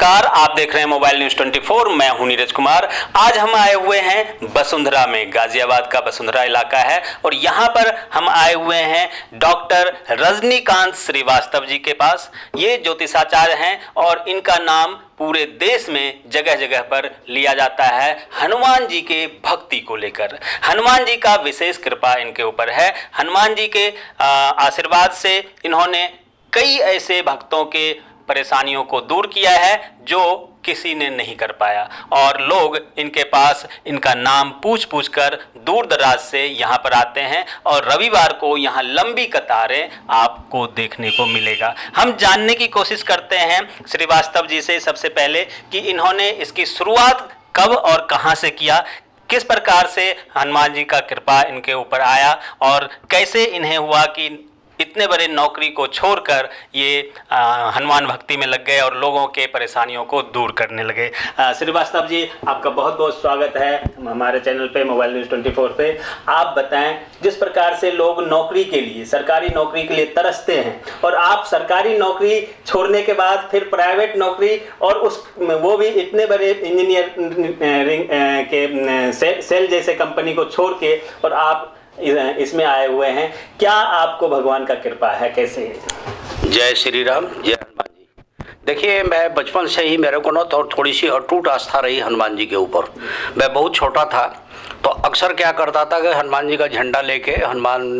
नमस्कार, आप देख रहे हैं मोबाइल न्यूज 24। मैं हूं नीरज कुमार। आज हम आए हुए हैं वसुंधरा में। गाजियाबाद का वसुंधरा इलाका है और यहां पर हम आए हुए हैं डॉक्टर रजनीकांत श्रीवास्तव जी के पास। ये ज्योतिषाचार्य हैं और इनका नाम पूरे देश में जगह जगह पर लिया जाता है हनुमान जी के भक्ति को लेकर। हनुमान जी का विशेष कृपा इनके ऊपर है। हनुमान जी के आशीर्वाद से इन्होंने कई ऐसे भक्तों के परेशानियों को दूर किया है जो किसी ने नहीं कर पाया, और लोग इनके पास इनका नाम पूछ पूछ कर दूर दराज से यहाँ पर आते हैं और रविवार को यहाँ लंबी कतारें आपको देखने को मिलेगा। हम जानने की कोशिश करते हैं श्रीवास्तव जी से सबसे पहले कि इन्होंने इसकी शुरुआत कब और कहाँ से किया, किस प्रकार से हनुमान जी का कृपा इनके ऊपर आया और कैसे इन्हें हुआ कि इतने बड़े नौकरी को छोड़कर ये हनुमान भक्ति में लग गए और लोगों के परेशानियों को दूर करने लगे। श्रीवास्तव जी, आपका बहुत बहुत स्वागत है हमारे चैनल पे मोबाइल न्यूज़ 24 पे। आप बताएं, जिस प्रकार से लोग नौकरी के लिए, सरकारी नौकरी के लिए तरसते हैं और आप सरकारी नौकरी छोड़ने के बाद फिर प्राइवेट नौकरी, और वो भी इतने बड़े इंजीनियरिंग के सेल जैसे कंपनी को छोड़ के, और आप इसमें आए हुए हैं। क्या आपको भगवान का कृपा है, कैसे? जय श्री राम, जय हनुमान जी। देखिए, मैं बचपन से ही मेरे को ना तो थोड़ी सी अटूट आस्था रही हनुमान जी के ऊपर। मैं बहुत छोटा था तो अक्सर क्या करता था कि हनुमान जी का झंडा लेके, हनुमान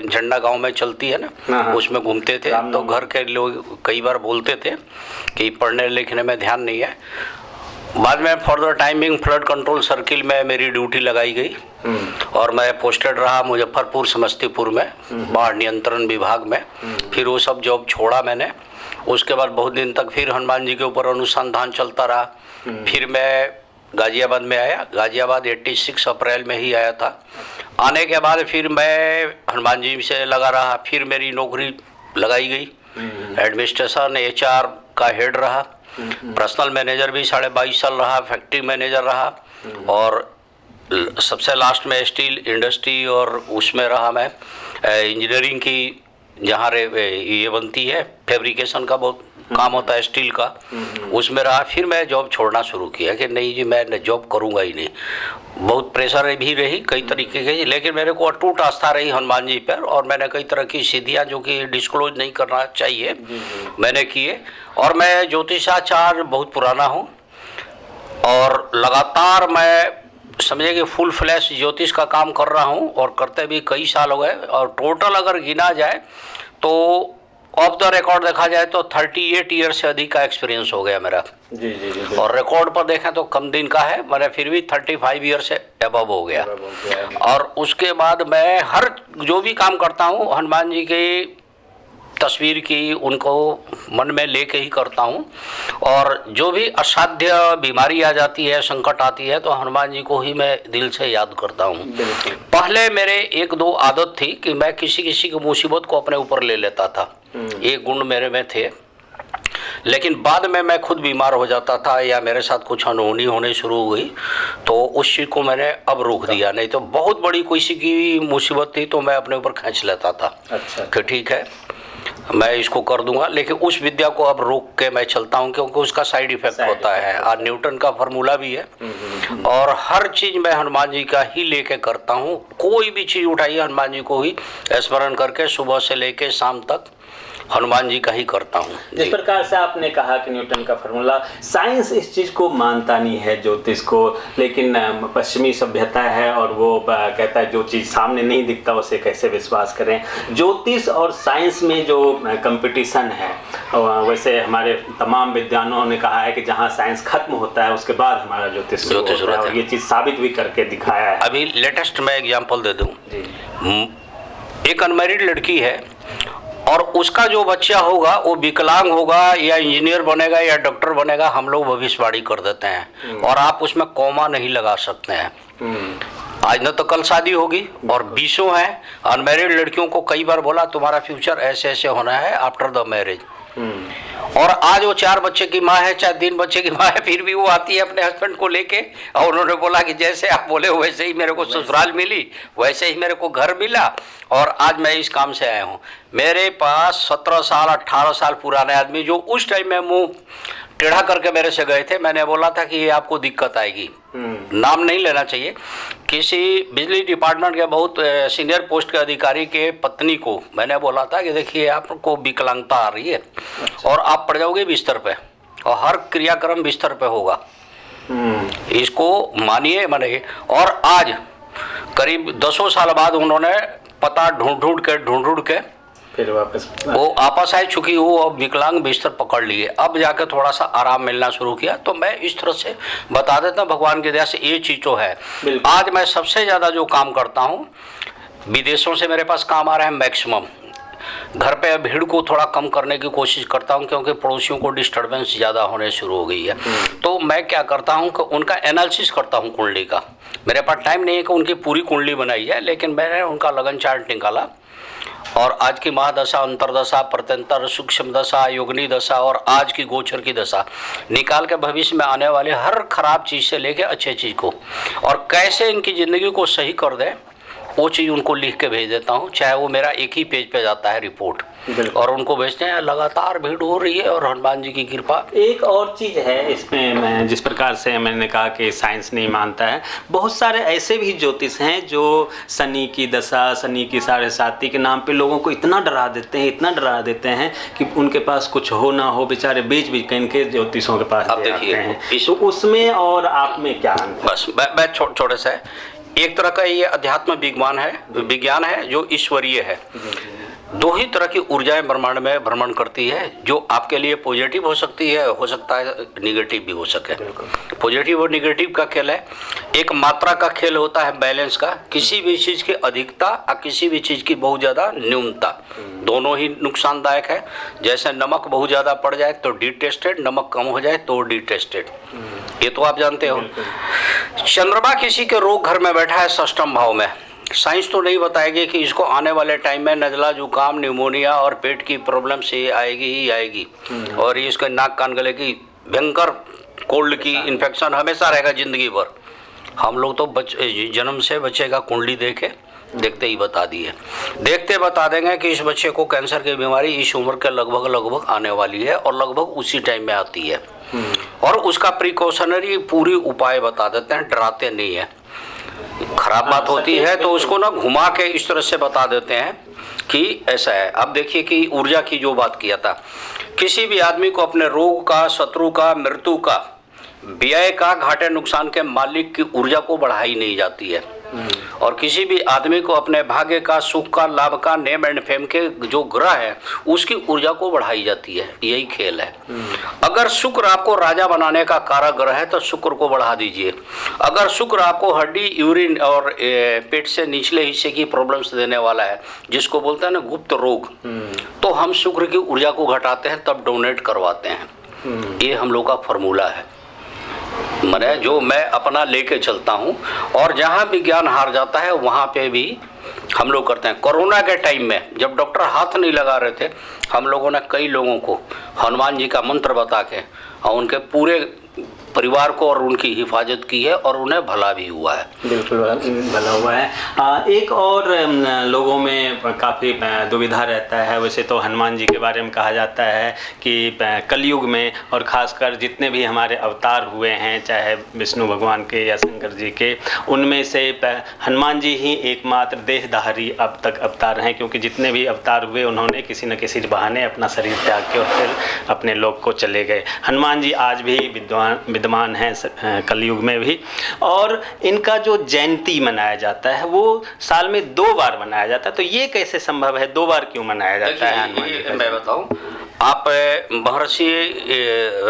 झंडा गांव में चलती है ना, उसमें घूमते थे। तो घर के लोग कई बार बोलते थे कि पढ़ने लिखने में ध्यान नहीं है। बाद में for the timing flood control circle में मेरी ड्यूटी लगाई गई और मैं पोस्टेड रहा मुजफ्फरपुर समस्तीपुर में बाढ़ नियंत्रण विभाग में। फिर वो सब जॉब छोड़ा मैंने। उसके बाद बहुत दिन तक फिर हनुमान जी के ऊपर अनुसंधान चलता रहा। फिर मैं गाजियाबाद में आया। गाजियाबाद 86 अप्रैल में ही आया था। आने के बाद फिर मैं हनुमान जी से लगा रहा। फिर मेरी नौकरी लगाई गई, एडमिनिस्ट्रेशन HR का हेड रहा, पर्सनल मैनेजर भी 22.5 साल रहा, फैक्ट्री मैनेजर रहा, और सबसे लास्ट में स्टील इंडस्ट्री और उसमें रहा मैं। इंजीनियरिंग की जहाँ ये बनती है, फैब्रिकेशन का बहुत काम होता है स्टील का, उसमें रहा। फिर मैं जॉब छोड़ना शुरू किया कि नहीं जी, मैं जॉब करूँगा ही नहीं। बहुत प्रेशर भी रही कई तरीके की, लेकिन मेरे को अटूट आस्था रही हनुमान जी पर, और मैंने कई तरह की सिद्धियाँ जो कि डिस्क्लोज नहीं करना चाहिए मैंने किए। और मैं ज्योतिषाचार्य बहुत पुराना हूँ और लगातार मैं समझे कि फुल फ्लैश ज्योतिष का काम कर रहा हूँ, और करते भी कई साल हो गए। और टोटल अगर गिना जाए तो ऑफ द रिकॉर्ड देखा जाए तो 38 ईयर से अधिक का एक्सपीरियंस हो गया मेरा। जी। और रिकॉर्ड पर देखें तो कम दिन का है, मैंने फिर भी 35 ईयर से एबव हो गया। और उसके बाद मैं हर जो भी काम करता हूँ हनुमान जी की तस्वीर की, उनको मन में लेके ही करता हूँ। और जो भी असाध्य बीमारी आ जाती है, संकट आती है, तो हनुमान जी को ही मैं दिल से याद करता हूँ। पहले मेरे 1-2 आदत थी कि मैं किसी की मुसीबत को अपने ऊपर ले लेता था। ये गुण मेरे में थे। लेकिन बाद में मैं खुद बीमार हो जाता था या मेरे साथ कुछ अनहोनी होने शुरू हो गई, तो उस चीज़ को मैंने अब रोक दिया। नहीं तो बहुत बड़ी किसी की मुसीबत थी तो मैं अपने ऊपर खींच लेता था। अच्छा। कि ठीक है, मैं इसको कर दूंगा, लेकिन उस विद्या को अब रोक के मैं चलता हूं, क्योंकि उसका साइड इफेक्ट होता है। और न्यूटन का फार्मूला भी है। और हर चीज़ मैं हनुमान जी का ही लेके करता हूं। कोई भी चीज़ उठाइए, हनुमान जी को ही स्मरण करके सुबह से लेके शाम तक हनुमान जी का ही करता हूँ। जिस प्रकार से आपने कहा कि न्यूटन का फार्मूला, साइंस इस चीज़ को मानता नहीं है ज्योतिष को, लेकिन पश्चिमी सभ्यता है और वो कहता है जो चीज़ सामने नहीं दिखता उसे कैसे विश्वास करें। ज्योतिष और साइंस में जो कंपटीशन है, वैसे हमारे तमाम विद्वानों ने कहा है कि जहाँ साइंस खत्म होता है उसके बाद हमारा ज्योतिष होता है, और ये चीज़ साबित भी करके दिखाया है। अभी लेटेस्ट मैं एग्जाम्पल दे दूँ। एक अनमैरिड लड़की है और उसका जो बच्चा होगा वो विकलांग होगा या इंजीनियर बनेगा या डॉक्टर बनेगा, हम लोग भविष्यवाणी कर देते हैं, और आप उसमें कॉमा नहीं लगा सकते हैं। आज न तो कल शादी होगी, और 20 हैं अनमैरिड लड़कियों को कई बार बोला तुम्हारा फ्यूचर ऐसे ऐसे होना है आफ्टर द मैरिज। और आज वो 4 बच्चे की माँ है, चाहे 3 बच्चे की माँ है, फिर भी वो आती है अपने हस्बैंड को लेके, और उन्होंने बोला कि जैसे आप बोले वैसे ही मेरे को ससुराल मिली, वैसे ही मेरे को घर मिला, और आज मैं इस काम से आया हूँ। मेरे पास 17 साल 18 साल पुराने आदमी जो उस टाइम में मुँह टेढ़ा करके मेरे से गए थे। मैंने बोला था कि ये आपको दिक्कत आएगी, नाम नहीं लेना चाहिए। किसी बिजली डिपार्टमेंट के बहुत सीनियर पोस्ट के अधिकारी के पत्नी को मैंने बोला था कि देखिए आपको विकलांगता आ रही है और आप पड़ जाओगे बिस्तर पे और हर क्रियाक्रम बिस्तर पे होगा, इसको मानिए मनिए। और आज करीब 10 साल बाद उन्होंने पता ढूंढ के फिर वापस वो आपस आए, चूंकि वो अब विकलांग बिस्तर पकड़ लिए, अब जाके थोड़ा सा आराम मिलना शुरू किया। तो मैं इस तरह से बता देता हूँ, भगवान की दया से ये चीज़ तो है। आज मैं सबसे ज़्यादा जो काम करता हूँ, विदेशों से मेरे पास काम आ रहा है मैक्सिमम। घर पे भीड़ को थोड़ा कम करने की कोशिश करता हूँ क्योंकि पड़ोसियों को डिस्टर्बेंस ज़्यादा होने शुरू हो गई है। तो मैं क्या करता हूँ कि उनका एनालिसिस करता हूँ कुंडली का। मेरे पास टाइम नहीं है कि उनकी पूरी कुंडली बनाई जाए, लेकिन मैंने उनका लगन चार्ट निकाला और आज की महादशा, अंतरदशा, प्रत्यंतर, सूक्ष्म दशा, योगिनी दशा और आज की गोचर की दशा निकाल के भविष्य में आने वाले हर खराब चीज़ से लेके अच्छे चीज़ को और कैसे इनकी ज़िंदगी को सही कर दे, वो चीज़ उनको लिख के भेज देता हूँ। चाहे वो मेरा एक ही पेज पे जाता है रिपोर्ट, और उनको भेजते हैं। लगातार भीड़ हो रही है और हनुमान जी की कृपा। एक और चीज़ है इसमें, मैं जिस प्रकार से मैंने कहा कि साइंस नहीं मानता है, बहुत सारे ऐसे भी ज्योतिष हैं जो शनि की दशा, शनि की 7.5 के नाम पे लोगों को इतना डरा देते हैं कि उनके पास कुछ हो ना हो, बेचारे बेच के इनके ज्योतिषों के पास अब जाते हैं। देखिए तो उसमें और आप में क्या अंतर? बस मैं छोटे से, एक तरह का ये अध्यात्म विज्ञान है जो ईश्वरीय है। दो ही तरह की ऊर्जाएं ब्रह्मांड में भ्रमण करती है, जो आपके लिए पॉजिटिव हो सकती है, हो सकता है निगेटिव भी हो सके। पॉजिटिव और निगेटिव का खेल है। एक मात्रा का खेल होता है, बैलेंस का। किसी भी चीज़ की अधिकता और किसी भी चीज़ की बहुत ज़्यादा न्यूनता, दोनों ही नुकसानदायक है। जैसे नमक बहुत ज़्यादा पड़ जाए तो डिटेस्टेड, नमक कम हो जाए तो डिटेस्टेड, ये तो आप जानते हो। चंद्रमा किसी के रोग घर में बैठा है षष्ठम भाव में, साइंस तो नहीं बताएगी कि इसको आने वाले टाइम में नज़ला, जुकाम, निमोनिया और पेट की प्रॉब्लम से आएगी ही आएगी, और ये इसका नाक कान गले की भयंकर कोल्ड की इन्फेक्शन हमेशा रहेगा जिंदगी भर। हम लोग तो जन्म से बच्चे का कुंडली देखते ही बता देंगे कि इस बच्चे को कैंसर की बीमारी इस उम्र के लगभग आने वाली है और लगभग उसी टाइम में आती है, और उसका प्रिकॉशनरी पूरी उपाय बता देते हैं, डराते नहीं है। खराब बात होती है तो उसको ना घुमा के इस तरह से बता देते हैं कि ऐसा है। अब देखिए कि ऊर्जा की जो बात किया था, किसी भी आदमी को अपने रोग का, शत्रु का, मृत्यु का, व्यय का, घाटे नुकसान के मालिक की ऊर्जा को बढ़ाई नहीं जाती है, और किसी भी आदमी को अपने भाग्य का, सुख का, लाभ का, नेम एंड फेम के जो ग्रह है उसकी ऊर्जा को बढ़ाई जाती है। यही खेल है। अगर शुक्र आपको राजा बनाने का कारक ग्रह है तो शुक्र को बढ़ा दीजिए। अगर शुक्र आपको हड्डी, यूरिन और पेट से निचले हिस्से की प्रॉब्लम्स देने वाला है, जिसको बोलते हैं ना गुप्त रोग, तो हम शुक्र की ऊर्जा को घटाते हैं, तब डोनेट करवाते हैं। ये हम लोग का फॉर्मूला है, मैंने जो मैं अपना लेके चलता हूँ, और जहाँ विज्ञान हार जाता है वहाँ पे भी हम लोग करते हैं। कोरोना के टाइम में जब डॉक्टर हाथ नहीं लगा रहे थे, हम लोगों ने कई लोगों को हनुमान जी का मंत्र बता के और उनके पूरे परिवार को और उनकी हिफाजत की है, और उन्हें भला भी हुआ है। बिल्कुल भला हुआ है। एक और लोगों में काफ़ी दुविधा रहता है। वैसे तो हनुमान जी के बारे में कहा जाता है कि कलयुग में, और ख़ासकर जितने भी हमारे अवतार हुए हैं, चाहे विष्णु भगवान के या शंकर जी के, उनमें से हनुमान जी ही एकमात्र देहधारी अब तक अवतार हैं, क्योंकि जितने भी अवतार हुए उन्होंने किसी न किसी बहाने अपना शरीर त्याग के और फिर अपने लोक को चले गए। हनुमान जी आज भी विद्यमान हैं कलयुग में भी, और इनका जो जयंती मनाया जाता है वो साल में 2 बार मनाया जाता है। तो ये कैसे संभव है, 2 बार क्यों मनाया जाता है हनुमान जी का? मैं बताऊं, आप महर्षि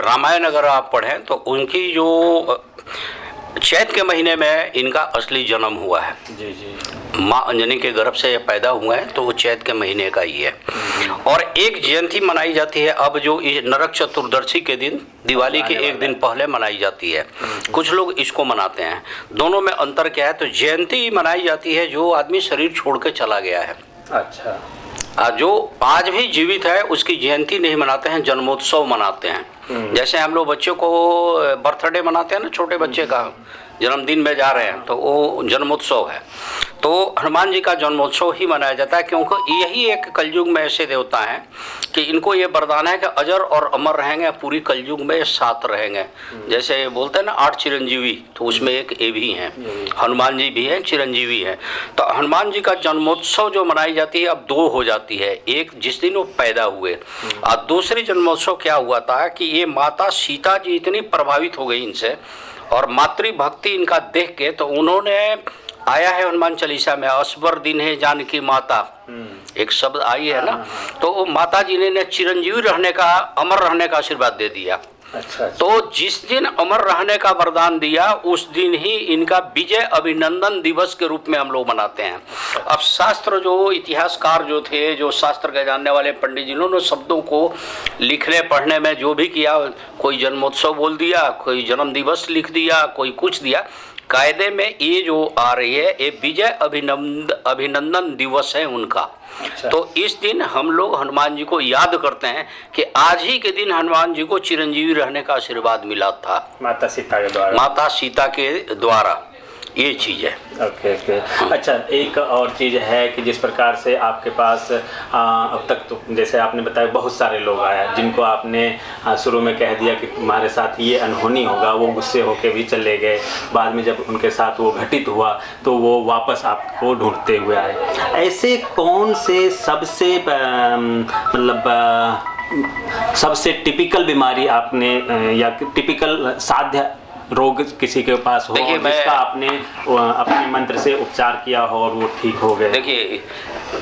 रामायण अगर आप पढ़ें तो उनकी जो चैत के महीने में इनका असली जन्म हुआ है। जी। माँ अंजनी के गर्भ से पैदा हुए हैं, तो वो चैत के महीने का ही है। और एक जयंती मनाई जाती है अब, जो नरक चतुर्दशी के दिन, दिवाली के एक दिन पहले मनाई जाती है। कुछ लोग इसको मनाते हैं। दोनों में अंतर क्या है? तो जयंती मनाई जाती है जो आदमी शरीर छोड़ के चला गया है। अच्छा। जो आज भी जीवित है उसकी जयंती नहीं मनाते हैं, जन्मोत्सव मनाते हैं। जैसे हम लोग बच्चों को बर्थडे मनाते हैं ना, छोटे बच्चे का जन्मदिन में जा रहे हैं, तो वो जन्मोत्सव है। तो हनुमान जी का जन्मोत्सव ही मनाया जाता है, क्योंकि यही एक कलयुग में ऐसे देवता हैं कि इनको ये वरदान है कि अजर और अमर रहेंगे, पूरी कलयुग में साथ रहेंगे। जैसे बोलते हैं ना 8 चिरंजीवी, तो उसमें एक ये भी हैं, हनुमान जी भी हैं, चिरंजीवी हैं। तो हनुमान जी का जन्मोत्सव जो मनाई जाती है अब 2 हो जाती है, एक जिस दिन वो पैदा हुए और दूसरी जन्मोत्सव क्या हुआ था कि ये माता सीता जी इतनी प्रभावित हो गई इनसे और मातृभक्ति इनका देख के, तो उन्होंने आया है हनुमान चालीसा में, असबर दिन है जानकी माता, एक शब्द आई है ना, तो माता जी ने चिरंजीवी रहने का, अमर रहने का आशीर्वाद दे दिया। अच्छा। तो जिस दिन अमर रहने का वरदान दिया उस दिन ही इनका विजय अभिनंदन दिवस के रूप में हम लोग मनाते हैं। अब शास्त्र जो इतिहासकार जो थे, जो शास्त्र के जानने वाले पंडित जिन्होंने शब्दों को लिखने पढ़ने में जो भी किया, कोई जन्मोत्सव बोल दिया, कोई जन्म दिवस लिख दिया, कोई कुछ दिया, कायदे में ये जो आ रही है ये विजय अभिनंदन दिवस है उनका। अच्छा। तो इस दिन हम लोग हनुमान जी को याद करते हैं कि आज ही के दिन हनुमान जी को चिरंजीवी रहने का आशीर्वाद मिला था माता सीता के द्वारा। माता सीता के द्वारा, ये चीज़ है। Okay okay. अच्छा, एक और चीज़ है कि जिस प्रकार से आपके पास अब तक तो जैसे आपने बताया बहुत सारे लोग आया जिनको आपने शुरू में कह दिया कि तुम्हारे साथ ये अनहोनी होगा, वो गुस्से होके भी चले गए, बाद में जब उनके साथ वो घटित हुआ तो वो वापस आपको ढूंढते हुए आए। ऐसे कौन से सबसे सबसे टिपिकल बीमारी आपने या टिपिकल साध्य रोग किसी के पास हो जिसका आपने अपने मंत्र से उपचार किया हो और वो ठीक हो गए? देखिए,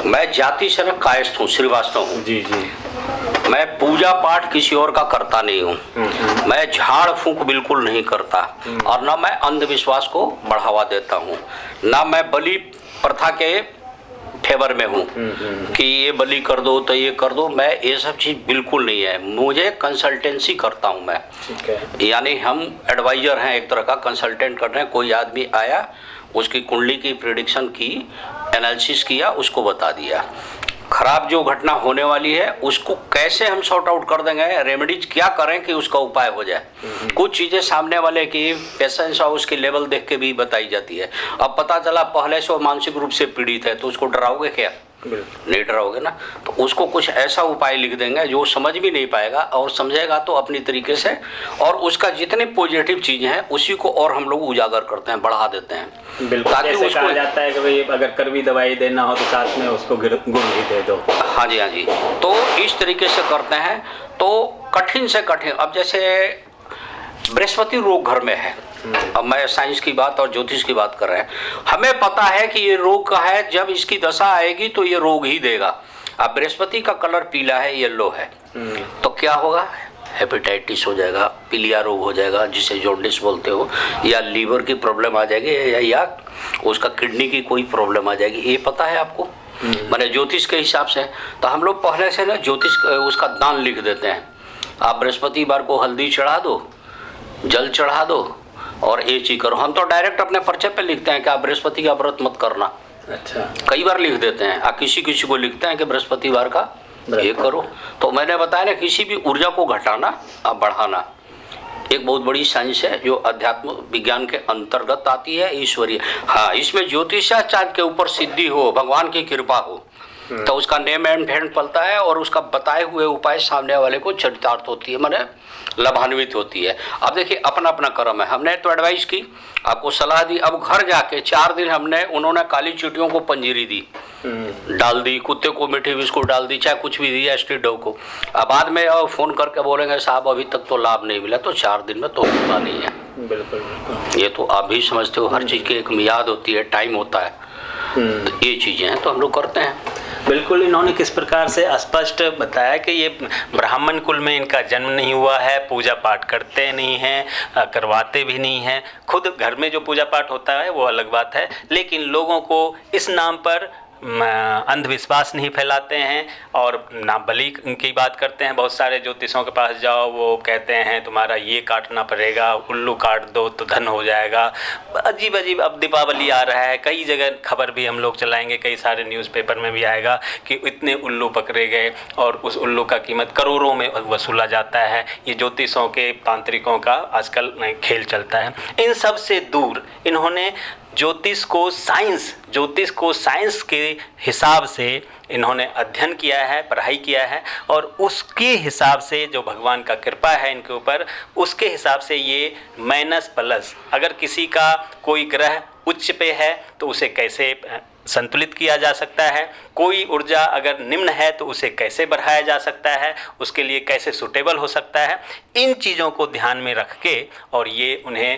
मैं जाति से न कायस्थ हूँ, श्रीवास्तव हूँ। जी जी। मैं पूजा पाठ किसी और का करता नहीं हूँ, मैं झाड़ फूंक बिल्कुल नहीं करता और ना मैं अंधविश्वास को बढ़ावा देता हूँ, ना मैं बलि प्रथा के फेवर में हूँ कि ये बलि कर दो तो ये कर दो, मैं ये सब चीज़ बिल्कुल नहीं है। मुझे कंसल्टेंसी करता हूँ मैं, ठीक है। यानी हम एडवाइजर हैं, एक तरह का कंसल्टेंट कर रहे हैं। कोई आदमी आया, उसकी कुंडली की प्रेडिक्शन की, एनालिसिस किया, उसको बता दिया खराब जो घटना होने वाली है उसको कैसे हम सॉर्ट आउट कर देंगे, रेमेडीज क्या करें कि उसका उपाय हो जाए। कुछ चीज़ें सामने वाले की पेशेंस और उसकी लेवल देख के भी बताई जाती है। अब पता चला पहले से वो मानसिक रूप से पीड़ित है तो उसको डराओगे क्या? नहीं डराओगे ना। तो उसको कुछ ऐसा उपाय लिख देंगे जो समझ भी नहीं पाएगा और समझेगा तो अपनी तरीके से, और उसका जितने पॉजिटिव चीज़ें हैं उसी को और हम लोग उजागर करते हैं, बढ़ा देते हैं। बिल्कुल, ताकि जैसे उसको कहा जाता है कि भाई अगर कड़वी दवाई देना हो तो साथ में उसको गुड़ भी दे दो। हाँ जी, हाँ जी। तो इस तरीके से करते हैं। तो कठिन से कठिन, अब जैसे बृहस्पति रोग घर में है, अब मैं साइंस की बात और ज्योतिष की बात कर रहे हैं, हमें पता है कि ये रोग का है, जब इसकी दशा आएगी तो ये रोग ही देगा। अब बृहस्पति का कलर पीला है, येलो है, तो क्या होगा? हेपेटाइटिस हो जाएगा, पीलिया रोग हो जाएगा जिसे जॉन्डिस बोलते हो, या लीवर की प्रॉब्लम आ जाएगी, या उसका किडनी की कोई प्रॉब्लम आ जाएगी। ये पता है आपको, मैंने ज्योतिष के हिसाब से। तो हम लोग पहले से ना ज्योतिष उसका दान लिख देते हैं। आप बृहस्पतिवार को हल्दी चढ़ा दो, जल चढ़ा दो और ये चीज करो। हम तो डायरेक्ट अपने पर्चे पे लिखते हैं कि आप बृहस्पति का व्रत मत करना। अच्छा। कई बार लिख देते हैं, आप किसी किसी को लिखते हैं कि बृहस्पतिवार का ये करो। तो मैंने बताया ना, किसी भी ऊर्जा को घटाना और बढ़ाना एक बहुत बड़ी साइंस है जो अध्यात्म विज्ञान के अंतर्गत आती है, ईश्वरीय। हाँ, इसमें ज्योतिषाचार्य के ऊपर सिद्धि हो, भगवान की कृपा हो, तो उसका नेम एंड फेंड पलता है और उसका बताए हुए उपाय सामने वाले को चरितार्थ होती है, माने लाभान्वित होती है। अब देखिए, अपना अपना कर्म है। हमने तो एडवाइस की, आपको सलाह दी, अब घर जाके 4 दिन उन्होंने काली चींटियों को पंजीरी दी, डाल दी, कुत्ते को मीठी बिस्कुट डाल दी, चाहे कुछ भी दिया स्ट्रीट डॉग को। अब बाद में फ़ोन करके बोलेंगे साहब अभी तक तो लाभ नहीं मिला, तो 4 दिन में तो होता नहीं है। बिल्कुल बिल्कुल, ये तो आप भी समझते हो, हर चीज़ की एक मियाद होती है, टाइम होता है। तो ये चीज़ें हैं तो हम लोग करते हैं। बिल्कुल। इन्होंने किस प्रकार से स्पष्ट बताया कि ये ब्राह्मण कुल में इनका जन्म नहीं हुआ है, पूजा पाठ करते नहीं हैं, करवाते भी नहीं हैं। खुद घर में जो पूजा पाठ होता है वो अलग बात है, लेकिन लोगों को इस नाम पर अंधविश्वास नहीं फैलाते हैं और ना बलि की बात करते हैं। बहुत सारे ज्योतिषों के पास जाओ, वो कहते हैं तुम्हारा ये काटना पड़ेगा, उल्लू काट दो तो धन हो जाएगा। अजीब अजीब। अब दीपावली आ रहा है, कई जगह खबर भी हम लोग चलाएंगे, कई सारे न्यूज़पेपर में भी आएगा कि इतने उल्लू पकड़े गए और उस उल्लू का कीमत करोड़ों में वसूला जाता है। ये ज्योतिषों के तांत्रिकों का आजकल खेल चलता है। इन सब से दूर इन्होंने ज्योतिष को साइंस के हिसाब से इन्होंने अध्ययन किया है, पढ़ाई किया है, और उसके हिसाब से जो भगवान का कृपा है इनके ऊपर, उसके हिसाब से ये माइनस प्लस, अगर किसी का कोई ग्रह उच्च पे है तो उसे कैसे संतुलित किया जा सकता है, कोई ऊर्जा अगर निम्न है तो उसे कैसे बढ़ाया जा सकता है, उसके लिए कैसे सूटेबल हो सकता है, इन चीज़ों को ध्यान में रख के और ये उन्हें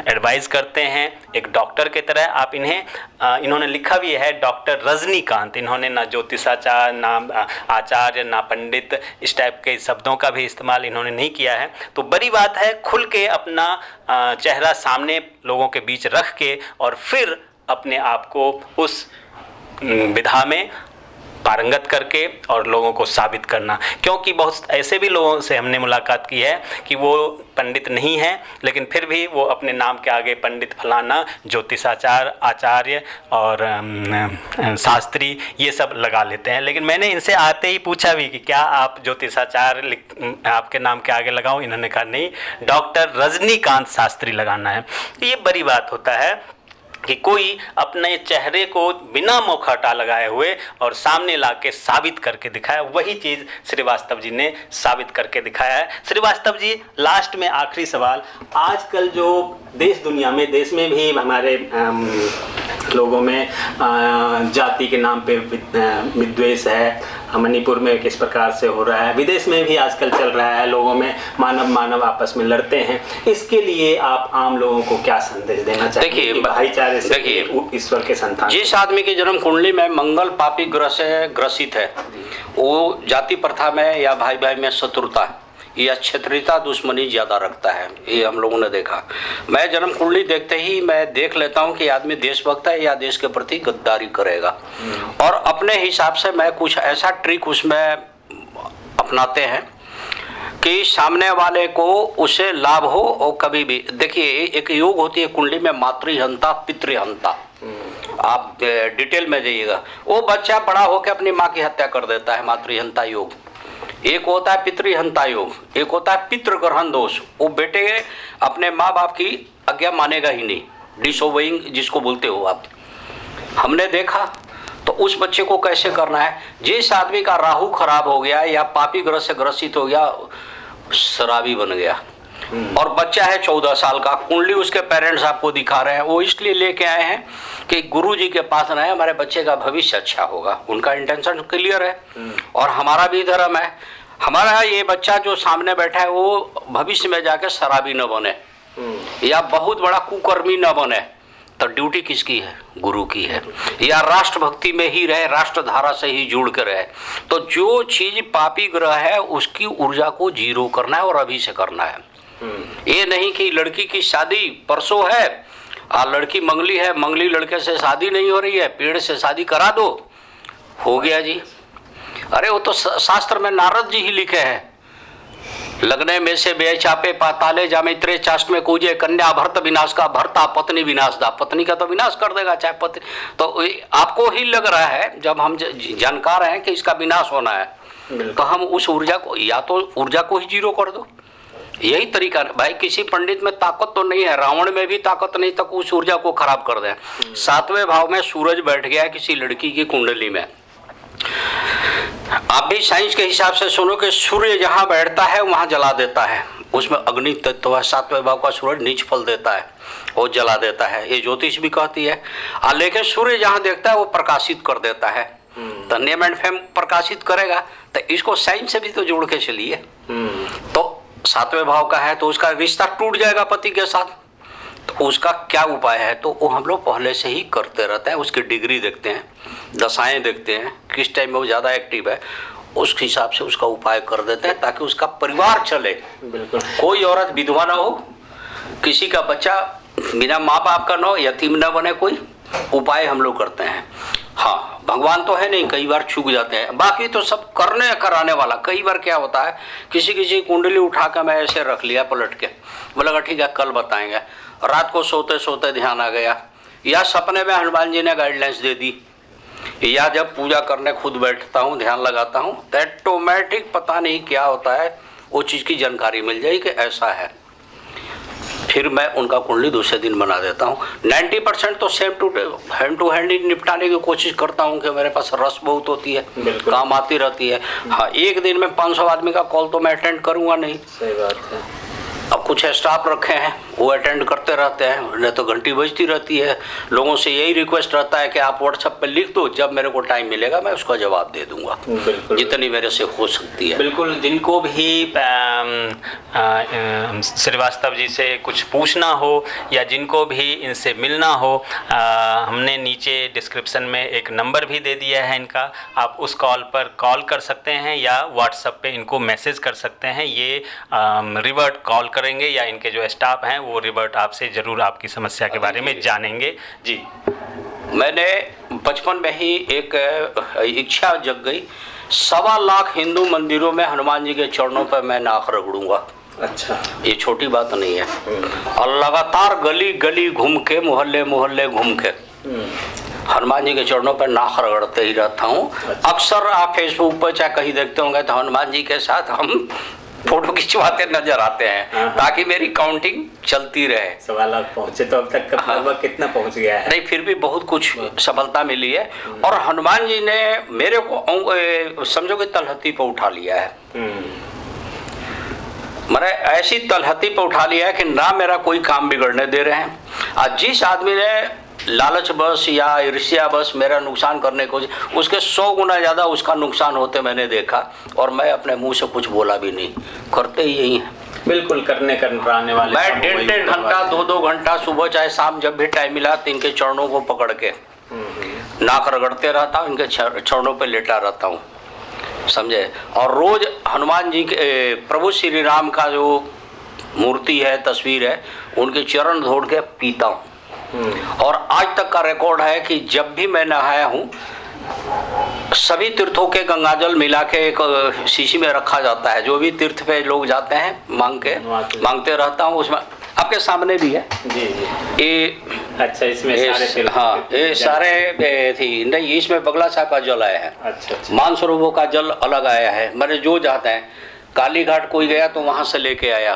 एडवाइस करते हैं एक डॉक्टर की तरह। आप इन्होंने लिखा भी है डॉक्टर रजनीकांत। इन्होंने ना ज्योतिषाचार्य, ना आचार्य, ना पंडित, इस टाइप के शब्दों का भी इस्तेमाल इन्होंने नहीं किया है। तो बड़ी बात है खुल के अपना चेहरा सामने लोगों के बीच रख के और फिर अपने आप को उस विधा में पारंगत करके और लोगों को साबित करना। क्योंकि बहुत ऐसे भी लोगों से हमने मुलाकात की है कि वो पंडित नहीं हैं, लेकिन फिर भी वो अपने नाम के आगे पंडित फलाना, ज्योतिषाचार्य, आचार्य और शास्त्री ये सब लगा लेते हैं। लेकिन मैंने इनसे आते ही पूछा भी कि क्या आप ज्योतिषाचार्य आपके नाम के आगे लगाऊं? इन्होंने कहा नहीं, डॉक्टर रजनीकांत शास्त्री लगाना है। ये बड़ी बात होता है कि कोई अपने चेहरे को बिना मुखौटा लगाए हुए और सामने लाके साबित करके दिखाया। वही चीज़ श्रीवास्तव जी ने साबित करके दिखाया है। श्रीवास्तव जी, लास्ट में आखिरी सवाल, आजकल जो देश दुनिया में, देश में भी हमारे लोगों में जाति के नाम पे विद्वेष है, मणिपुर में किस प्रकार से हो रहा है, विदेश में भी आजकल चल रहा है, लोगों में मानव आपस में लड़ते हैं। इसके लिए आप आम लोगों को क्या संदेश देना चाहिए? देखिए, भाईचारे से, ईश्वर के संतान, जिस आदमी की जन्म कुंडली में मंगल पापी ग्रह से ग्रसित है, वो जाति प्रथा में या भाई भाई में शत्रुता या क्षेत्रीयता दुश्मनी ज़्यादा रखता है। ये हम लोगों ने देखा। मैं जन्म कुंडली देखते ही मैं देख लेता हूँ कि आदमी देशभक्त है या देश के प्रति गद्दारी करेगा, और अपने हिसाब से मैं कुछ ऐसा ट्रिक उसमें अपनाते हैं कि सामने वाले को उससे लाभ हो। और कभी भी देखिए, एक योग होती है कुंडली में, मातृहंता पितृहंता। आप डिटेल में जाइएगा। वो बच्चा बड़ा होकर अपनी माँ की हत्या कर देता है, मातृहंता योग। एक होता है पितृहंता योग, एक होता है पितृग्रहण दोष। वो बेटे अपने माँ बाप की आज्ञा मानेगा ही नहीं, डिसोबेइंग जिसको बोलते हो आप। हमने देखा। तो उस बच्चे को कैसे करना है? जिस आदमी का राहु खराब हो गया या पापी ग्रह से ग्रसित हो गया, शराबी बन गया, और बच्चा है 14 साल का, कुंडली उसके पेरेंट्स आपको दिखा रहे हैं, वो इसलिए लेके आए हैं कि गुरुजी के पास ना है, हमारे बच्चे का भविष्य अच्छा होगा। उनका इंटेंशन क्लियर है, और हमारा भी धर्म है। हमारा ये बच्चा जो सामने बैठा है वो भविष्य में जाके शराबी न बने या बहुत बड़ा कुकर्मी न बने। तो ड्यूटी किसकी है? गुरु की है। या राष्ट्रभक्ति में ही रहे, राष्ट्रधारा से ही जुड़ कर रहे। तो जो चीज पापी ग्रह है उसकी ऊर्जा को जीरो करना है, और अभी से करना है। ये नहीं कि लड़की की शादी परसों है, लड़की मंगली है, मंगली लड़के से शादी नहीं हो रही है, पेड़ से शादी करा दो, हो गया जी। अरे वो तो शास्त्र में नारद जी ही लिखे हैं, लगने में से बे चापे पाताले जामित्रे चाष्ट में कूजे कन्या भर्त विनाश का भर्ता पत्नी विनाश दा। पत्नी का तो विनाश कर देगा चाहे पत्नी। तो आपको ही लग रहा है, जब हम जानकार हैं कि इसका विनाश होना है, तो हम उस ऊर्जा को, या तो ऊर्जा को ही जीरो कर दो। यही तरीका है भाई। किसी पंडित में ताकत तो नहीं है, रावण में भी ताकत नहीं, तक उस ऊर्जा को खराब कर दें। 7वें भाव में सूरज बैठ गया है किसी लड़की की कुंडली में। आप भी साइंस के हिसाब से सुनो कि सूर्य जहां बैठता है वहां जला देता है, उसमें अग्नि तत्व है। 7वें भाव का सूरज नीच फल देता है, वो जला देता है, ये ज्योतिष भी कहती है। लेकिन सूर्य जहां देखता है वो प्रकाशित कर देता है, तो नेम एंड फेम प्रकाशित करेगा। तो इसको साइंस से भी तो जोड़ के चलिए। तो 7वें भाव का है तो उसका रिश्ता टूट जाएगा पति के साथ, तो उसका क्या उपाय है? तो वो हम लोग पहले से ही करते रहते हैं। उसकी डिग्री देखते हैं, दशाएं देखते हैं, किस टाइम में वो ज़्यादा एक्टिव है, उस हिसाब से उसका उपाय कर देते हैं, ताकि उसका परिवार चले। बिल्कुल। कोई औरत विधवा ना हो, किसी का बच्चा बिना माँ बाप का ना हो, यतीम न बने, कोई उपाय हम लोग करते हैं। हाँ, भगवान तो है नहीं, कई बार चूक जाते हैं, बाकी तो सब करने कराने वाला। कई बार क्या होता है, किसी कुंडली उठा कर मैं ऐसे रख लिया पलट के, बोला ठीक है कल बताएंगे, रात को सोते सोते ध्यान आ गया, या सपने में हनुमान जी ने गाइडलाइंस दे दी, या जब पूजा करने खुद बैठता हूँ, ध्यान लगाता हूँ, तो ऑटोमेटिक पता नहीं क्या होता है, वो चीज़ की जानकारी मिल जाएगी कि ऐसा है। फिर मैं उनका कुंडली दूसरे दिन बना देता हूँ। 90% तो सेम टू हैंड ही निपटाने की कोशिश करता हूँ कि मेरे पास रस बहुत होती है, काम आती रहती है। हाँ, एक दिन में 500 आदमी का कॉल तो मैं अटेंड करूँगा नहीं। सही बात है। अब कुछ स्टाफ रखे हैं, वो अटेंड करते रहते हैं, नहीं तो घंटी बजती रहती है। लोगों से यही रिक्वेस्ट रहता है कि आप व्हाट्सएप पे लिख दो, जब मेरे को टाइम मिलेगा मैं उसका जवाब दे दूंगा, जितनी मेरे से हो सकती है। बिल्कुल। जिनको भी श्रीवास्तव जी से कुछ पूछना हो या जिनको भी इनसे मिलना हो, हमने नीचे डिस्क्रिप्शन में एक नंबर भी दे दिया है इनका, आप उस कॉल पर कॉल कर सकते हैं या व्हाट्सएप पे इनको मैसेज कर सकते हैं। ये रिवर्ट कॉल करेंगे या इनके जो स्टाफ हैं वो रिवर्ट आपसे ज़रूर आपकी समस्या के बारे में जानेंगे। जी, मैंने बचपन में ही एक इच्छा जग गई, 1.25 लाख हिंदू मंदिरों में हनुमान जी के चरणों पर मैं नाक रगड़ूंगा। अच्छा, ये छोटी बात नहीं है। और लगातार गली गली घूम के, मोहल्ले मोहल्ले घूम के हनुमान जी के चरणों पर नाक रगड़ते ही रहता हूँ। अक्सर आप फेसबुक पर चाहे कहीं देखते होंगे तो हनुमान जी के साथ हम फोटो खिंचवाते नजर आते हैं, ताकि मेरी काउंटिंग चलती रहे। 1.25 लाख पहुंचे तो अब तक लगभग कितना पहुंच गया है? नहीं, फिर भी बहुत कुछ सफलता मिली है। और हनुमान जी ने मेरे को समझो कि तलहटी पर उठा लिया है। मैंने ऐसी तलहटी पर उठा लिया है कि ना मेरा कोई काम बिगड़ने दे रहे हैं। आज जिस आदमी ने लालच बस या ईर्ष्या बस मेरा नुकसान करने को, उसके 100 गुना ज़्यादा उसका नुकसान होते मैंने देखा, और मैं अपने मुंह से कुछ बोला भी नहीं। करते ही यही है। बिल्कुल, कराने वाले मैं 1.5 घंटा 2 घंटा सुबह चाहे शाम जब भी टाइम मिला तो इनके चरणों को पकड़ के नाक रगड़ते रहता हूँ, इनके चरणों पे लेटा रहता हूँ, समझे। और रोज हनुमान जी के, प्रभु श्री राम का जो मूर्ति है, तस्वीर है, उनके चरण धोड़ के पीता हूँ। और आज तक का रिकॉर्ड है कि जब भी मैं नहाया हूँ, सभी तीर्थों के गंगाजल मिला के एक शीशी में रखा जाता है। जो भी तीर्थ पे लोग जाते हैं मांगते रहता हूँ। उसमें आपके सामने भी है। जी जी। ये अच्छा, इसमें सारे, हाँ, ये सारे थी नहीं, इसमें बगला साहब का जल आया है। अच्छा। मानसरोवर का जल अलग आया है। मैंने जो जाते हैं, काली घाट कोई गया तो वहां से लेके आया।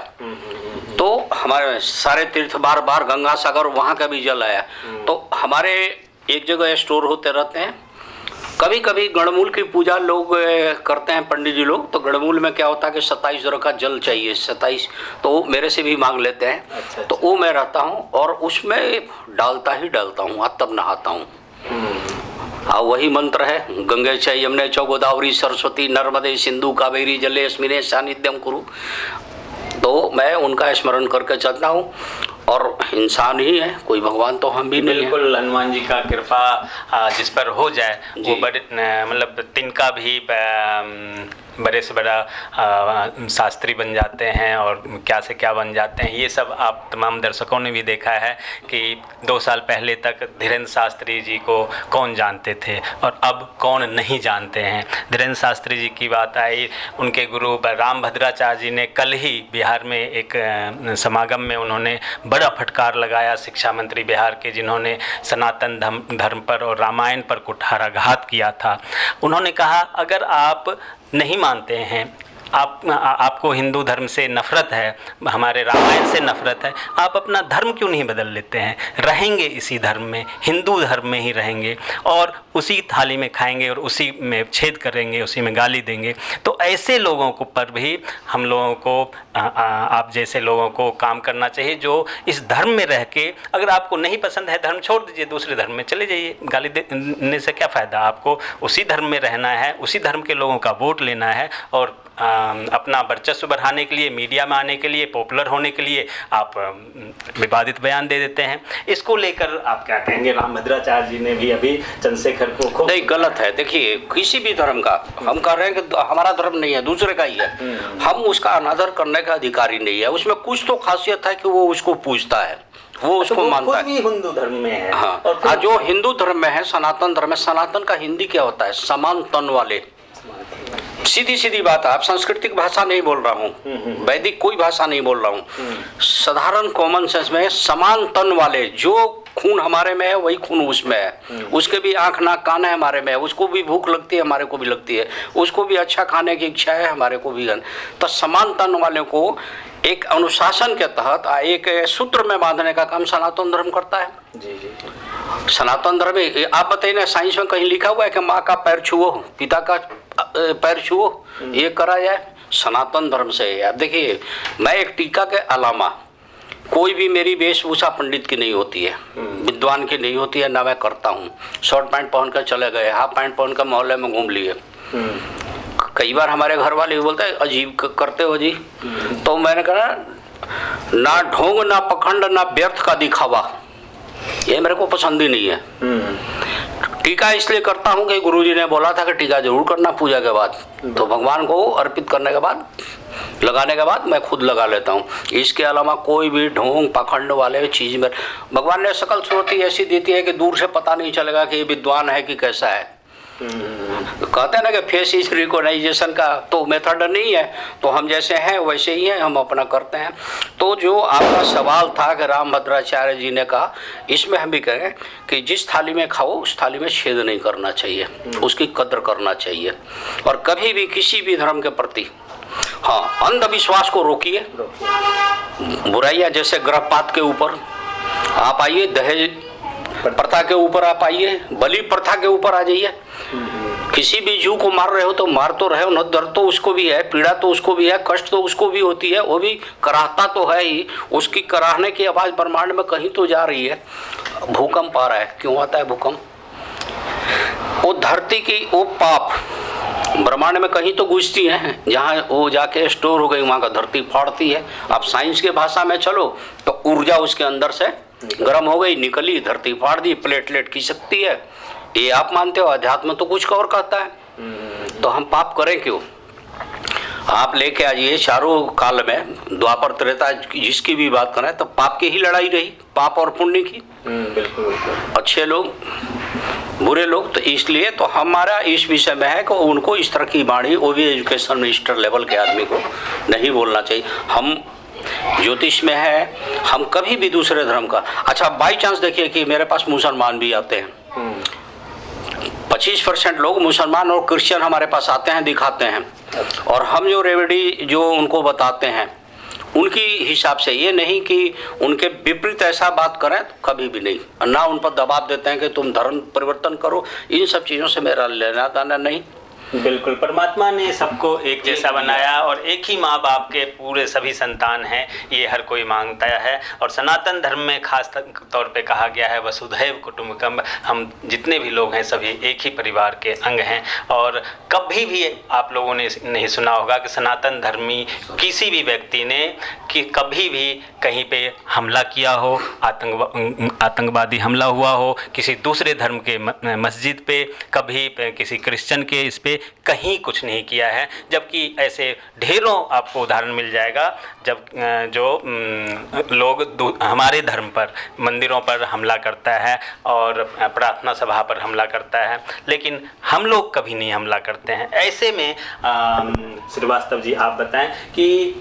तो हमारे सारे तीर्थ, बार बार गंगा सागर, वहाँ का भी जल आया। तो हमारे एक जगह स्टोर होते रहते हैं। कभी कभी गणमूल की पूजा लोग करते हैं, पंडित जी लोग। तो गणमूल में क्या होता है कि 27 का जल चाहिए, 27, तो वो मेरे से भी मांग लेते हैं। अच्छा। तो वो मैं रहता हूँ और उसमें डालता हूँ, तब नहाता हूँ। हाँ, वही मंत्र है, गंगे च यमुने च गोदावरी सरस्वती नर्मदे सिंधु कावेरी जले अस्मिने सानिध्यम कुरु। तो मैं उनका स्मरण करके चलता हूँ। और इंसान ही है, कोई भगवान तो हम भी नहीं। बिल्कुल, हनुमान जी का कृपा जिस पर हो जाए वो बड़े, मतलब तिनका भी बड़े से बड़ा शास्त्री बन जाते हैं और क्या से क्या बन जाते हैं। ये सब आप तमाम दर्शकों ने भी देखा है कि 2 साल पहले तक धीरेन्द्र शास्त्री जी को कौन जानते थे और अब कौन नहीं जानते हैं। धीरेन्द्र शास्त्री जी की बात आई, उनके गुरु रामभद्राचार्य जी ने कल ही बिहार में एक समागम में उन्होंने बड़ा फटकार लगाया शिक्षा मंत्री बिहार के, जिन्होंने सनातन धर्म पर और रामायण पर कुठाराघात किया था। उन्होंने कहा, अगर आप नहीं मानते हैं, आपको हिंदू धर्म से नफ़रत है, हमारे रामायण से नफ़रत है, आप अपना धर्म क्यों नहीं बदल लेते हैं? रहेंगे इसी धर्म में, हिंदू धर्म में ही रहेंगे और उसी थाली में खाएंगे और उसी में छेद करेंगे, उसी में गाली देंगे। तो ऐसे लोगों को पर भी हम लोगों को, आप जैसे लोगों को काम करना चाहिए जो इस धर्म में रह के, अगर आपको नहीं पसंद है धर्म छोड़ दीजिए, दूसरे धर्म में चले जाइए। गाली देने से क्या फ़ायदा? आपको उसी धर्म में रहना है, उसी धर्म के लोगों का वोट लेना है और अपना वर्चस्व बढ़ाने के लिए, मीडिया में आने के लिए, पॉपुलर होने के लिए आप विवादित बयान दे देते हैं। इसको लेकर आप क्या कहेंगे? रामभद्राचार्य जी ने भी अभी चंद्रशेखर को नहीं, गलत है। देखिए, किसी भी धर्म का हम कह रहे हैं कि हमारा धर्म नहीं है, दूसरे का ही है, हम उसका अनादर करने का अधिकारी नहीं है। उसमें कुछ तो खासियत है कि वो उसको पूजता है, वो उसको मानता है। हिंदू धर्म में है। हाँ, और जो हिंदू धर्म में है, सनातन धर्म में, सनातन का हिंदी क्या होता है? समान तन वाले। सीधी सीधी बात है, आप सांस्कृतिक भाषा नहीं बोल रहा हूँ, वैदिक कोई भाषा नहीं बोल रहा हूँ, साधारण कॉमन सेंस में समान तन वाले, जो खून हमारे में है, वही खून उसमें है। उसके भी आंख नाक कान है, हमारे में है। उसको भी भूख लगती है, हमारे को भी लगती है। उसको भी अच्छा खाने की इच्छा है, हमारे को भी। तो समान तन वाले को एक अनुशासन के तहत एक सूत्र में बांधने का काम सनातन धर्म करता है। जी जी। सनातन धर्म में आप बताइए ना, साइंस में कहीं लिखा हुआ है कि माँ का पैर छुओ, पिता का पैर छुओ, ये करा जाए? सनातन धर्म से है। आप देखिए, मैं एक टीका के अलावा कोई भी मेरी वेशभूषा पंडित की नहीं होती है, विद्वान की नहीं होती है, ना मैं करता हूँ। शॉर्ट पैंट पहन कर चले गए, हाफ पैंट पहन कर मोहल्ले में घूम लिए। कई बार हमारे घर वाले बोलते हैं अजीब करते हो जी। तो मैंने कहा ना ढोंग ना पखंड ना व्यर्थ का दिखावा, ये मेरे को पसंद ही नहीं है। टीका इसलिए करता हूँ कि गुरुजी ने बोला था कि टीका जरूर करना पूजा के बाद, तो भगवान को अर्पित करने के बाद, लगाने के बाद मैं खुद लगा लेता हूँ। इसके अलावा कोई भी ढोंग पखंड वाले चीज़ में भगवान ने शकल सूरत ऐसी देती है कि दूर से पता नहीं चलेगा कि ये विद्वान है कि कैसा है। कहते हैं ना कि फेस इज रिकॉग्नाइजेशन का तो मेथड नहीं है, तो हम जैसे हैं वैसे ही हैं, हम अपना करते हैं। तो जो आपका सवाल था कि रामभद्राचार्य जी ने कहा, इसमें हम भी कहें कि जिस थाली में खाओ उस थाली में छेद नहीं करना चाहिए, उसकी कद्र करना चाहिए। और कभी भी किसी भी धर्म के प्रति हाँ अंधविश्वास को रोकिए। बुराइयाँ जैसे गर्भपात के ऊपर आप आइए, दहेज प्रथा के ऊपर आप आइए, बलि प्रथा के ऊपर आ जाइए। किसी भी जीव को मार रहे हो तो मार तो रहे हो न, दर्द तो उसको भी है, पीड़ा तो उसको भी है, कष्ट तो उसको भी होती है, वो भी कराहता तो है ही। उसकी कराहने की आवाज़ ब्रह्मांड में कहीं तो जा रही है। भूकंप आ रहा है, क्यों आता है भूकंप? वो धरती की वो पाप ब्रह्मांड में कहीं तो घुसती हैं, जहाँ वो जाके स्टोर हो गई, वहाँ का धरती फाड़ती है। आप साइंस के भाषा में चलो तो ऊर्जा उसके अंदर से गर्म हो गई, निकली, धरती फाड़ दी, प्लेटलेट की शक्ति है। ये आप मानते हो, अध्यात्म तो कुछ और कहता है। तो हम पाप करें क्यों? आप लेके आइए चारों काल में, द्वापर त्रेता जिसकी भी बात करें तो पाप की ही लड़ाई रही, पाप और पुण्य की। बिल्कुल। अच्छे लोग बुरे लोग, तो इसलिए तो हमारा इस विषय में है कि उनको इस तरह की वाणी, वो भी एजुकेशन मिनिस्टर लेवल के आदमी को नहीं बोलना चाहिए। हम ज्योतिष में है, हम कभी भी दूसरे धर्म का अच्छा बाई चांस देखिए कि मेरे पास मुसलमान भी आते हैं, 25% लोग मुसलमान और क्रिश्चियन हमारे पास आते हैं, दिखाते हैं, और हम जो रेमेडी जो उनको बताते हैं उनकी हिसाब से, ये नहीं कि उनके विपरीत ऐसा बात करें, तो कभी भी नहीं। ना उन पर दबाव देते हैं कि तुम धर्म परिवर्तन करो, इन सब चीज़ों से मेरा लेना देना नहीं। बिल्कुल, परमात्मा ने सबको एक जैसा बनाया और एक ही माँ बाप के पूरे सभी संतान हैं, ये हर कोई मांगता है। और सनातन धर्म में खास तौर पे कहा गया है वसुधैव कुटुंबकम, हम जितने भी लोग हैं सभी एक ही परिवार के अंग हैं। और कभी भी आप लोगों ने नहीं सुना होगा कि सनातन धर्मी किसी भी व्यक्ति ने कि कभी भी कहीं पे हमला किया हो, आतंकवादी हमला हुआ हो किसी दूसरे धर्म के मस्जिद पे, कभी किसी क्रिश्चियन के इस पे कहीं कुछ नहीं किया है। जबकि ऐसे ढेरों आपको उदाहरण मिल जाएगा जब जो लोग हमारे धर्म पर मंदिरों पर हमला करता है और प्रार्थना सभा पर हमला करता है, लेकिन हम लोग कभी नहीं हमला करते हैं। ऐसे में श्रीवास्तव जी आप बताएं कि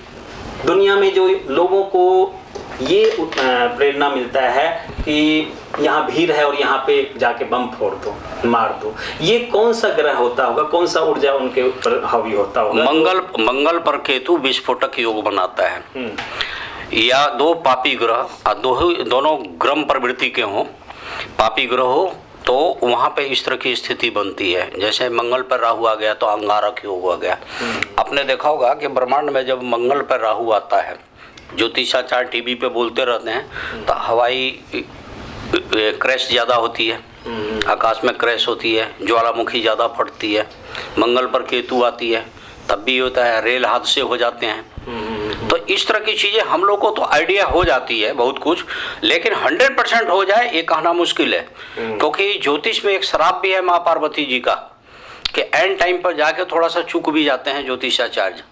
दुनिया में जो लोगों को ये प्रेरणा मिलता है कि यहाँ भीड़ है और यहाँ पे जाके बम फोड़ दो, मार दो, ये कौन सा ग्रह होता होगा, कौन सा ऊर्जा उनके ऊपर हावी होता होगा? मंगल पर केतु विस्फोटक योग बनाता है, या दो पापी ग्रह दोनों ग्रम प्रवृत्ति के हों, पापी ग्रह हो तो वहाँ पे इस तरह की स्थिति बनती है। जैसे मंगल पर राहु आ गया तो अंगारक योग हो गया। आपने देखा होगा कि ब्रह्मांड में जब मंगल पर राहु आता है, ज्योतिषाचार्य टीवी पे बोलते रहते हैं, तो हवाई क्रैश ज़्यादा होती है, आकाश में क्रैश होती है, ज्वालामुखी ज़्यादा फटती है। मंगल पर केतु आती है तब भी होता है, रेल हादसे हो जाते हैं। तो इस तरह की चीज़ें हम लोग को तो आइडिया हो जाती है बहुत कुछ, लेकिन 100% हो जाए ये कहना मुश्किल है। क्योंकि ज्योतिष में एक श्राप भी है माँ पार्वती जी का कि एंड टाइम पर जाके थोड़ा सा चूक भी जाते हैं ज्योतिषाचार्य,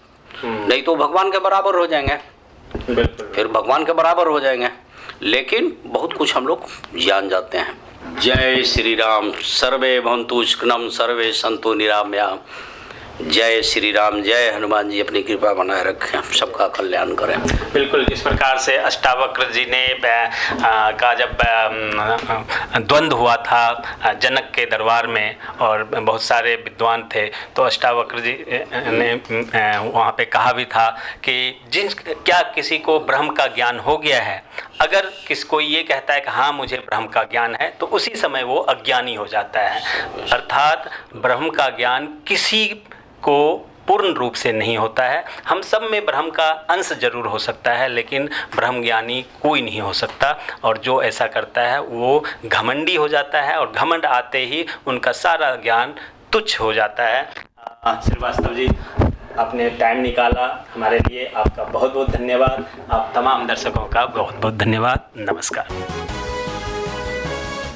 नहीं तो भगवान के बराबर हो जाएंगे, फिर भगवान के बराबर हो जाएंगे। लेकिन बहुत कुछ हम लोग जान जाते हैं। जय श्री राम। सर्वे भवन्तु सुखिनः, सर्वे सन्तु निरामया। जय श्री राम, जय हनुमान जी, अपनी कृपा बनाए रखें, सबका कल्याण करें। बिल्कुल, जिस प्रकार से अष्टावक्र जी ने का जब द्वंद्व हुआ था जनक के दरबार में और बहुत सारे विद्वान थे, तो अष्टावक्र जी ने वहाँ पे कहा भी था कि क्या किसी को ब्रह्म का ज्ञान हो गया है, अगर कोई ये कहता है कि हाँ मुझे ब्रह्म का ज्ञान है, तो उसी समय वो अज्ञानी हो जाता है। अर्थात ब्रह्म का ज्ञान किसी को पूर्ण रूप से नहीं होता है। हम सब में ब्रह्म का अंश जरूर हो सकता है, लेकिन ब्रह्म ज्ञानी कोई नहीं हो सकता। और जो ऐसा करता है वो घमंडी हो जाता है, और घमंड आते ही उनका सारा ज्ञान तुच्छ हो जाता है। श्रीवास्तव जी, आपने टाइम निकाला हमारे लिए, आपका बहुत बहुत धन्यवाद। आप तमाम दर्शकों का बहुत बहुत धन्यवाद। नमस्कार।